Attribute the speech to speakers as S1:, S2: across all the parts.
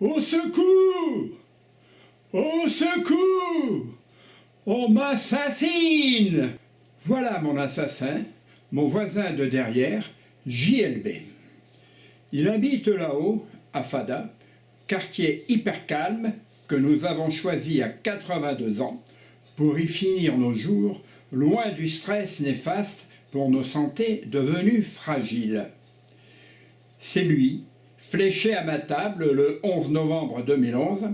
S1: Au secours! Au secours! On m'assassine! Voilà mon assassin, mon voisin de derrière, JLB. Il habite là-haut, à Fada, quartier hyper calme que nous avons choisi à 82 ans pour y finir nos jours, loin du stress néfaste pour nos santé devenues fragiles. C'est lui, fléché à ma table le 11 novembre 2011,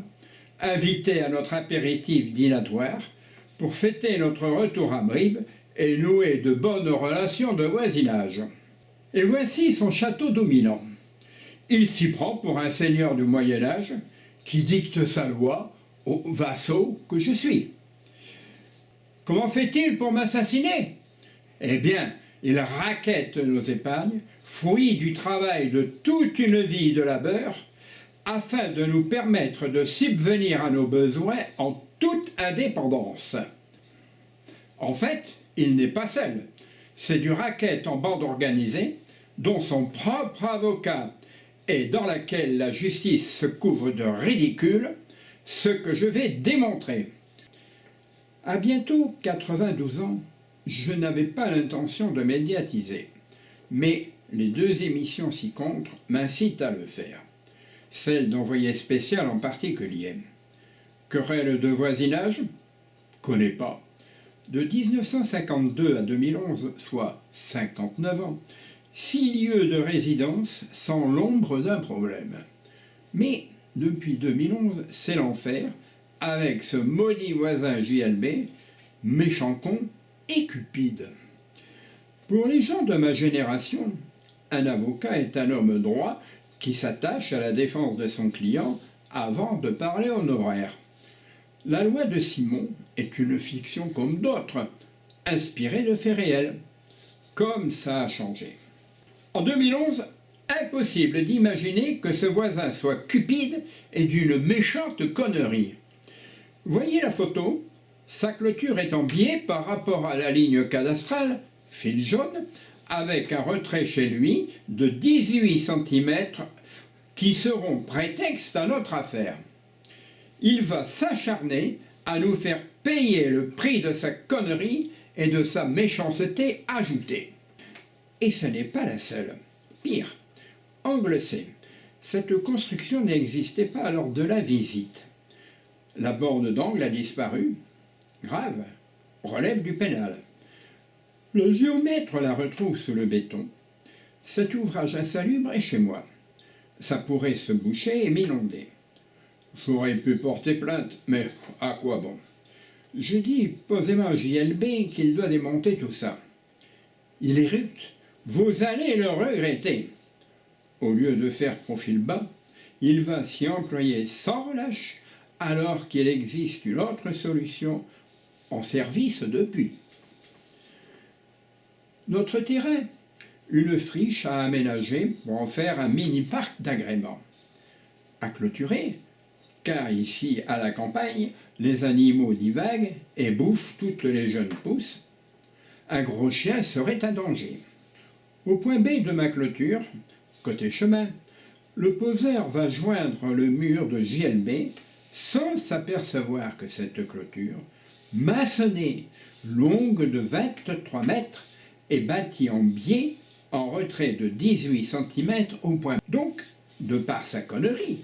S1: invité à notre apéritif dînatoire pour fêter notre retour à Brive et nouer de bonnes relations de voisinage. Et voici son château dominant. Il s'y prend pour un seigneur du Moyen-Âge qui dicte sa loi aux vassaux que je suis. Comment fait-il pour m'assassiner? Eh bien, il raquette nos épargnes, fruit du travail de toute une vie de labeur, afin de nous permettre de subvenir à nos besoins en toute indépendance. En fait, il n'est pas seul. C'est du racket en bande organisée, dont son propre avocat et dans laquelle la justice se couvre de ridicule, ce que je vais démontrer. À bientôt 92 ans, je n'avais pas l'intention de médiatiser, mais les deux émissions ci-contre m'incitent à le faire. Celle d'envoyé spécial en particulier. Querelle de voisinage? Connais pas. De 1952 à 2011, soit 59 ans, 6 lieux de résidence sans l'ombre d'un problème. Mais depuis 2011, c'est l'enfer, avec ce maudit voisin JLB, méchant con et cupide. Pour les gens de ma génération, un avocat est un homme droit qui s'attache à la défense de son client avant de parler honoraire. La loi de Simon est une fiction comme d'autres, inspirée de faits réels. Comme ça a changé. En 2011, impossible d'imaginer que ce voisin soit cupide et d'une méchante connerie. Voyez la photo? Sa clôture est en biais par rapport à la ligne cadastrale, fil jaune, avec un retrait chez lui de 18 cm qui seront prétexte à notre affaire. Il va s'acharner à nous faire payer le prix de sa connerie et de sa méchanceté ajoutée. Et ce n'est pas la seule. Pire, angle C. Cette construction n'existait pas lors de la visite. La borne d'angle a disparu. Grave, relève du pénal. Le géomètre la retrouve sous le béton. Cet ouvrage insalubre est chez moi. Ça pourrait se boucher et m'inonder. J'aurais pu porter plainte, mais à quoi bon? Je dis posément à JLB qu'il doit démonter tout ça. Il éructe. Vous allez le regretter. Au lieu de faire profil bas, il va s'y employer sans relâche, alors qu'il existe une autre solution en service depuis. Notre terrain, une friche à aménager pour en faire un mini-parc d'agrément. À clôturer, car ici, à la campagne, les animaux divaguent et bouffent toutes les jeunes pousses. Un gros chien serait un danger. Au point B de ma clôture, côté chemin, le poseur va joindre le mur de JLB sans s'apercevoir que cette clôture, maçonnée, longue de 23 mètres, est bâtie en biais en retrait de 18 cm au point. Donc, de par sa connerie,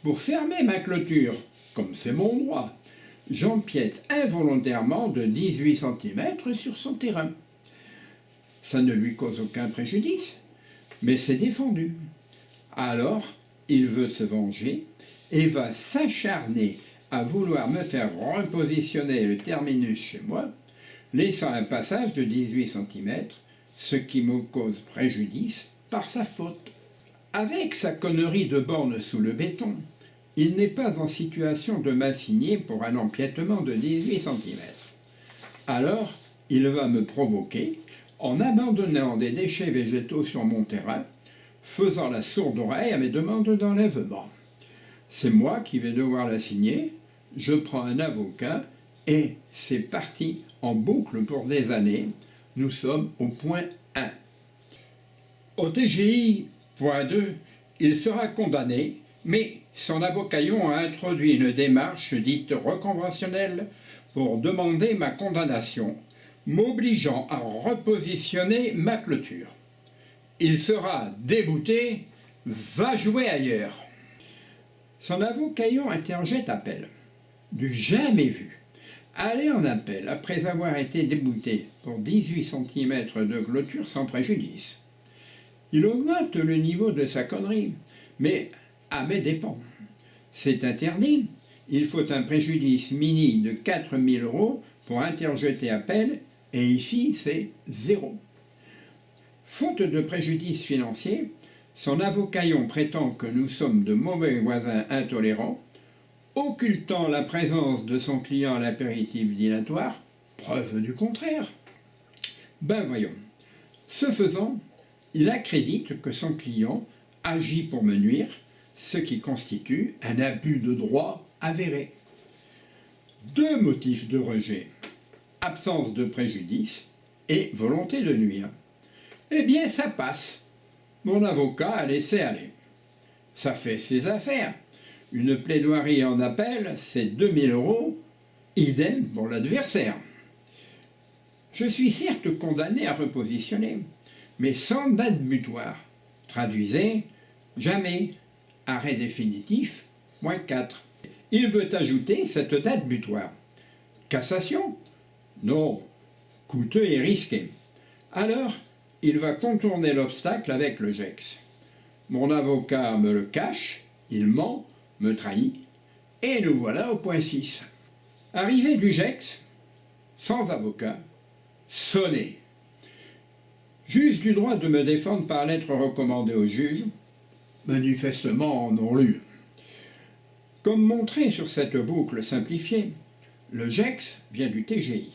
S1: pour fermer ma clôture, comme c'est mon droit, j'empiète involontairement de 18 cm sur son terrain. Ça ne lui cause aucun préjudice, mais c'est défendu. Alors, il veut se venger et va s'acharner à vouloir me faire repositionner le terminus chez moi, laissant un passage de 18 cm, ce qui me cause préjudice par sa faute. Avec sa connerie de borne sous le béton, il n'est pas en situation de m'assigner pour un empiètement de 18 cm. Alors, il va me provoquer en abandonnant des déchets végétaux sur mon terrain, faisant la sourde oreille à mes demandes d'enlèvement. C'est moi qui vais devoir la signer, je prends un avocat et c'est parti en boucle pour des années. Nous sommes au point 1. Au TGI, point 2, il sera condamné Mais son avocaillon a introduit une démarche dite reconventionnelle pour demander ma condamnation, m'obligeant à repositionner ma clôture. Il sera débouté, va jouer ailleurs. Son avocaillon interjette appel. Du jamais vu. Aller en appel après avoir été débouté pour 18 cm de clôture sans préjudice. Il augmente le niveau de sa connerie, mais à mes dépens. C'est interdit. Il faut un préjudice mini de 4 000 € pour interjeter appel, et ici c'est 0. Faute de préjudice financier, son avocaillon prétend que nous sommes de mauvais voisins intolérants, occultant la présence de son client à l'apéritif dilatoire, preuve du contraire. Ben voyons. Ce faisant, il accrédite que son client agit pour me nuire, ce qui constitue un abus de droit avéré. 2 motifs de rejet, absence de préjudice et volonté de nuire. Eh bien, ça passe. Mon avocat a laissé aller. Ça fait ses affaires. Une plaidoirie en appel, c'est 2 000 €, idem pour l'adversaire. Je suis certes condamné à repositionner, mais sans date butoir. Traduisez, jamais, arrêt définitif, -4. Il veut ajouter cette date butoir. Cassation? Non, coûteux et risqué. Alors, il va contourner l'obstacle avec le GEX. Mon avocat me le cache, il ment, me trahit, et nous voilà au point 6. Arrivée du GEX, sans avocat, sonné. Juge du droit de me défendre par lettre recommandée au juge, manifestement non lu. Comme montré sur cette boucle simplifiée, le GEX vient du TGI.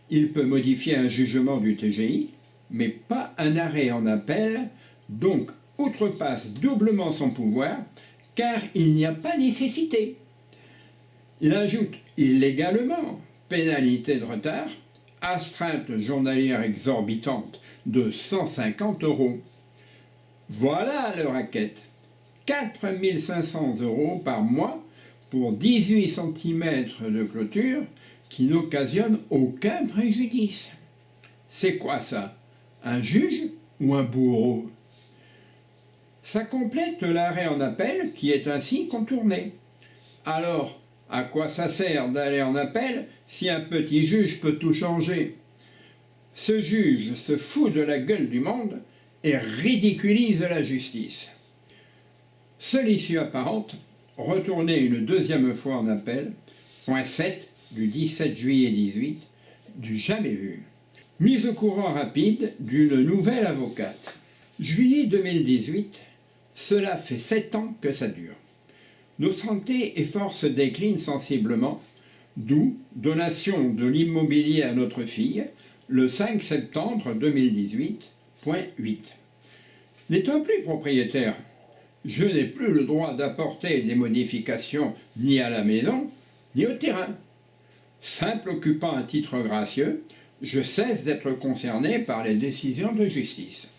S1: Il peut modifier un jugement du TGI, mais pas un arrêt en appel, donc outrepasse doublement son pouvoir, car il n'y a pas nécessité. Il ajoute illégalement pénalité de retard, astreinte journalière exorbitante de 150 €. Voilà le racket. 4 500 € par mois pour 18 cm de clôture qui n'occasionne aucun préjudice. C'est quoi ça? Un juge ou un bourreau? Ça complète l'arrêt en appel qui est ainsi contourné. Alors, à quoi ça sert d'aller en appel si un petit juge peut tout changer? Ce juge se fout de la gueule du monde et ridiculise la justice. Seule issue apparente, retourner une deuxième fois en appel, point 7 du 17 juillet 18, du jamais vu. Mise au courant rapide d'une nouvelle avocate. Juillet 2018, cela fait 7 ans que ça dure. Nos santé et forces déclinent sensiblement, d'où donation de l'immobilier à notre fille, le 5 septembre 2018, point 8. N'étant plus propriétaire, je n'ai plus le droit d'apporter des modifications ni à la maison, ni au terrain. Simple occupant à titre gracieux, je cesse d'être concerné par les décisions de justice.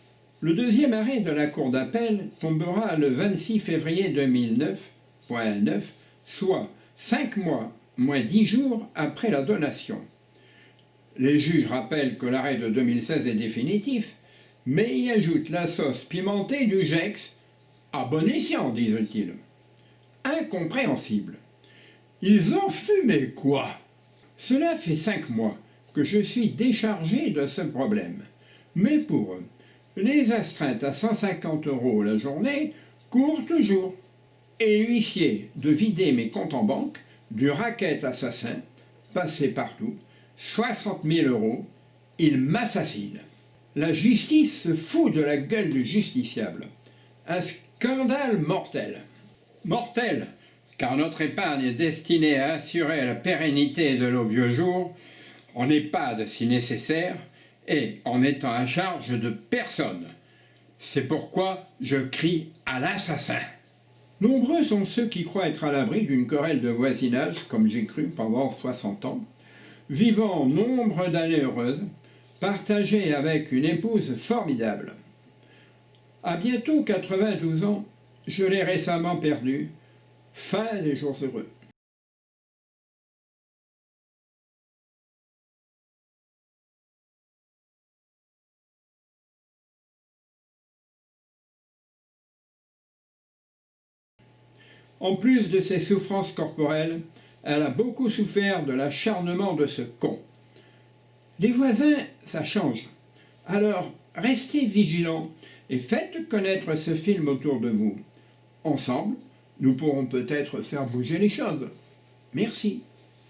S1: Le deuxième arrêt de la Cour d'appel tombera le 26 février 2009, point 9, soit 5 mois moins 10 jours après la donation. Les juges rappellent que l'arrêt de 2016 est définitif, mais y ajoutent la sauce pimentée du GEX, à bon escient, disent-ils. Incompréhensible. Ils ont fumé quoi? Cela fait 5 mois que je suis déchargé de ce problème. Mais pour eux, les astreintes à 150 € la journée courent toujours. Et l'huissier de vider mes comptes en banque, du racket assassin, passé partout, 60 000 €, il m'assassine. La justice se fout de la gueule du justiciable. Un scandale mortel. Mortel, car notre épargne est destinée à assurer la pérennité de nos vieux jours, en EHPAD si nécessaire, et en étant à charge de personne. C'est pourquoi je crie à l'assassin. Nombreux sont ceux qui croient être à l'abri d'une querelle de voisinage, comme j'ai cru pendant 60 ans, vivant nombre d'années heureuses, partagées avec une épouse formidable. À bientôt 92 ans, Je l'ai récemment perdu. Fin des jours heureux. En plus de ses souffrances corporelles, elle a beaucoup souffert de l'acharnement de ce con. Les voisins, ça change. Alors, restez vigilants et faites connaître ce film autour de vous. Ensemble, nous pourrons peut-être faire bouger les choses. Merci.